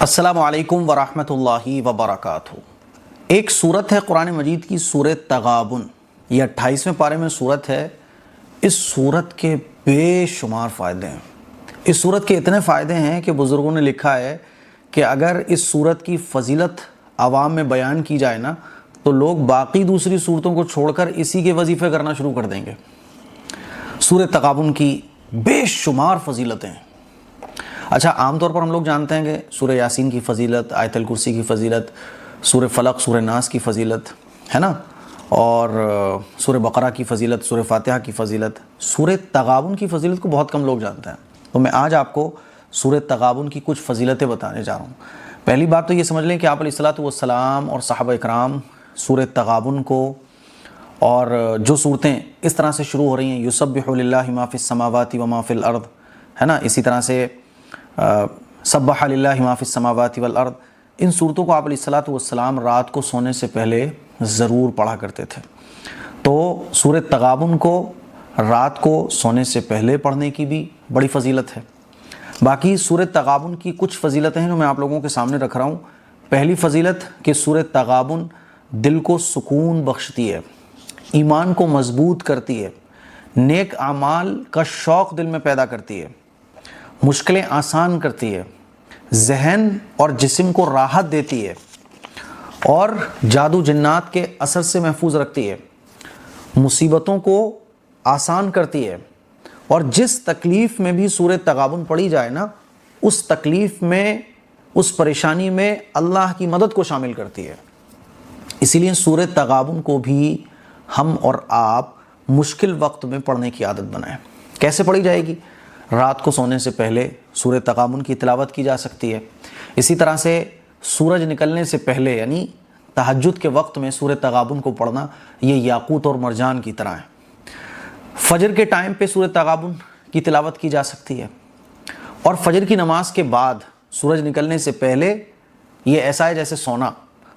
السلام علیکم ورحمۃ اللہ وبرکاتہ۔ ایک صورت ہے قرآن مجید کی سورہ تغابن، یہ 28ویں پارے میں صورت ہے۔ اس صورت کے بے شمار فائدے ہیں۔ اس صورت کے اتنے فائدے ہیں کہ بزرگوں نے لکھا ہے کہ اگر اس صورت کی فضیلت عوام میں بیان کی جائے نا تو لوگ باقی دوسری صورتوں کو چھوڑ کر اسی کے وظیفے کرنا شروع کر دیں گے۔ سورہ تغابن کی بے شمار فضیلتیں ہیں۔ اچھا، عام طور پر ہم لوگ جانتے ہیں کہ سورہ یاسین کی فضیلت، آیت الکرسی کی فضیلت، سورہ فلق، سورہ ناس کی فضیلت ہے نا، اور سورہ بقرہ کی فضیلت، سورہ فاتحہ کی فضیلت۔ سورہ تغابن کی فضیلت کو بہت کم لوگ جانتے ہیں، تو میں آج آپ کو سورہ تغابن کی کچھ فضیلتیں بتانے جا رہا ہوں۔ پہلی بات تو یہ سمجھ لیں کہ آپ علیہ الصلوۃ والسلام اور صحابہ اکرام سورہ تغابن کو اور جو صورتیں اس طرح سے شروع ہو رہی ہیں، یسبح للہ ما فی السماوات و ما فی الارض، ہے نا، اسی طرح سے سبح للہ ما فی السماوات والارض، ان صورتوں کو آپ علیہ الصلوۃ والسلام رات کو سونے سے پہلے ضرور پڑھا کرتے تھے۔ تو سورہ تغابن کو رات کو سونے سے پہلے پڑھنے کی بھی بڑی فضیلت ہے۔ باقی سورہ تغابن کی کچھ فضیلتیں ہیں جو میں آپ لوگوں کے سامنے رکھ رہا ہوں۔ پہلی فضیلت کہ سورہ تغابن دل کو سکون بخشتی ہے، ایمان کو مضبوط کرتی ہے، نیک اعمال کا شوق دل میں پیدا کرتی ہے، مشکلیں آسان کرتی ہے، ذہن اور جسم کو راحت دیتی ہے، اور جادو جنات کے اثر سے محفوظ رکھتی ہے، مصیبتوں کو آسان کرتی ہے، اور جس تکلیف میں بھی سورہ تغابن پڑھی جائے نا، اس تکلیف میں، اس پریشانی میں اللہ کی مدد کو شامل کرتی ہے۔ اسی لیے سورہ تغابن کو بھی ہم اور آپ مشکل وقت میں پڑھنے کی عادت بنائیں۔ کیسے پڑھی جائے گی؟ رات کو سونے سے پہلے سورہ تغابن کی تلاوت کی جا سکتی ہے۔ اسی طرح سے سورج نکلنے سے پہلے یعنی تہجد کے وقت میں سورہ تغابن کو پڑھنا یہ یاقوت اور مرجان کی طرح ہے۔ فجر کے ٹائم پہ سورہ تغابن کی تلاوت کی جا سکتی ہے، اور فجر کی نماز کے بعد سورج نکلنے سے پہلے یہ ایسا ہے جیسے سونا،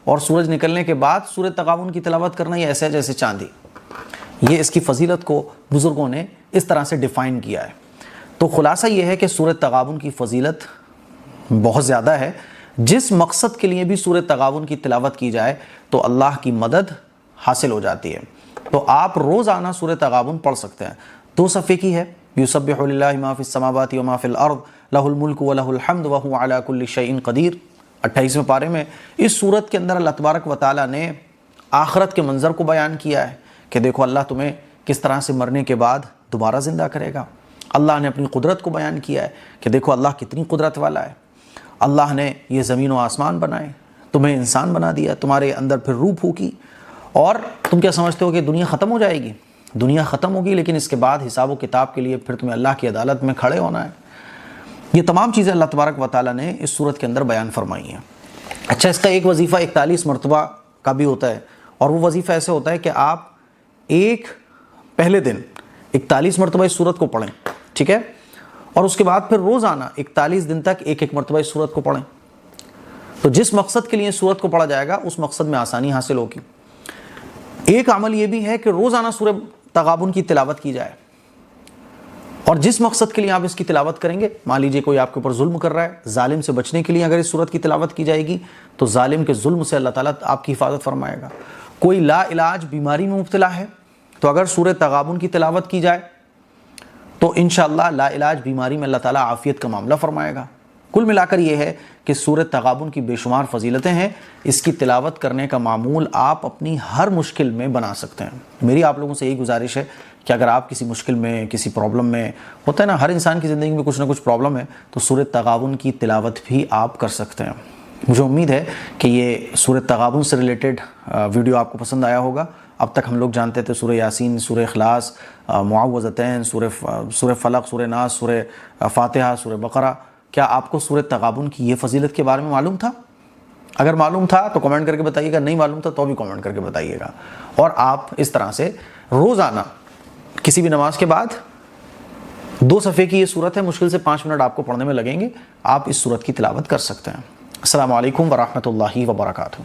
اور سورج نکلنے کے بعد سورہ تغابن کی تلاوت کرنا یہ ایسا ہے جیسے چاندی۔ یہ اس کی فضیلت کو بزرگوں نے اس طرح سے ڈیفائن کیا ہے۔ تو خلاصہ یہ ہے کہ سورہ تغابن کی فضیلت بہت زیادہ ہے۔ جس مقصد کے لیے بھی سورہ تغابن کی تلاوت کی جائے تو اللہ کی مدد حاصل ہو جاتی ہے۔ تو آپ روزانہ سورہ تغابن پڑھ سکتے ہیں۔ 2 صفحے کی ہے، یسبح للہ ما فی السماوات و ما فی الارض لہ الملک و لہ الحمد وہو علی کل شیء قدیر۔ 28ویں پارے میں اس سورت کے اندر اللہ تبارک و تعالیٰ نے آخرت کے منظر کو بیان کیا ہے کہ دیکھو اللہ تمہیں کس طرح سے مرنے کے بعد دوبارہ زندہ کرے گا۔ اللہ نے اپنی قدرت کو بیان کیا ہے کہ دیکھو اللہ کتنی قدرت والا ہے۔ اللہ نے یہ زمین و آسمان بنائے، تمہیں انسان بنا دیا، تمہارے اندر پھر روح پھونکی، اور تم کیا سمجھتے ہو کہ دنیا ختم ہو جائے گی؟ دنیا ختم ہوگی لیکن اس کے بعد حساب و کتاب کے لیے پھر تمہیں اللہ کی عدالت میں کھڑے ہونا ہے۔ یہ تمام چیزیں اللہ تبارک و تعالیٰ نے اس صورت کے اندر بیان فرمائی ہیں۔ اچھا، اس کا ایک وظیفہ 41 مرتبہ کا بھی ہوتا ہے، اور وہ وظیفہ ایسے ہوتا ہے کہ آپ پہلے دن 41 مرتبہ اس صورت کو پڑھیں، ٹھیک ہے، اور اس کے بعد پھر روزانہ 41 دن تک ایک مرتبہ اس صورت کو پڑھیں۔ تو جس مقصد کے لیے اس صورت کو پڑھا جائے گا اس مقصد میں آسانی حاصل ہوگی۔ ایک عمل یہ بھی ہے کہ روزانہ سورہ تغابن کی تلاوت کی جائے، اور جس مقصد کے لیے آپ اس کی تلاوت کریں گے، مان لیجیے کوئی آپ کے اوپر ظلم کر رہا ہے، ظالم سے بچنے کے لیے اگر اس صورت کی تلاوت کی جائے گی تو ظالم کے ظلم سے اللہ تعالیٰ آپ کی حفاظت فرمائے گا۔ کوئی لا علاج بیماری میں مبتلا ہے تو اگر سورہ تغابن کی تلاوت کی جائے تو انشاءاللہ لا علاج بیماری میں اللہ تعالیٰ عافیت کا معاملہ فرمائے گا۔ کل ملا کر یہ ہے کہ سورہ تغابن کی بے شمار فضیلتیں ہیں۔ اس کی تلاوت کرنے کا معمول آپ اپنی ہر مشکل میں بنا سکتے ہیں۔ میری آپ لوگوں سے یہی گزارش ہے کہ اگر آپ کسی مشکل میں، کسی پرابلم میں، ہوتا ہے نا ہر انسان کی زندگی میں کچھ نہ کچھ پرابلم ہے، تو سورہ تغابن کی تلاوت بھی آپ کر سکتے ہیں۔ مجھے امید ہے کہ یہ سورہ تغابن سے ریلیٹڈ ویڈیو آپ کو پسند آیا ہوگا۔ اب تک ہم لوگ جانتے تھے سورہ یاسین، سورہ اخلاص، معوذتین، سورہ فلق، سورہ ناس، سورہ فاتحہ، سورہ بقرہ۔ کیا آپ کو سورہ تغابن کی یہ فضیلت کے بارے میں معلوم تھا؟ اگر معلوم تھا تو کمنٹ کر کے بتائیے گا، نہیں معلوم تھا تو بھی کمنٹ کر کے بتائیے گا۔ اور آپ اس طرح سے روزانہ کسی بھی نماز کے بعد 2 صفحے کی یہ صورت ہے، مشکل سے 5 منٹ آپ کو پڑھنے میں لگیں گے، آپ اس صورت کی تلاوت کر سکتے ہیں۔ السلام علیکم ورحمۃ اللہ وبرکاتہ۔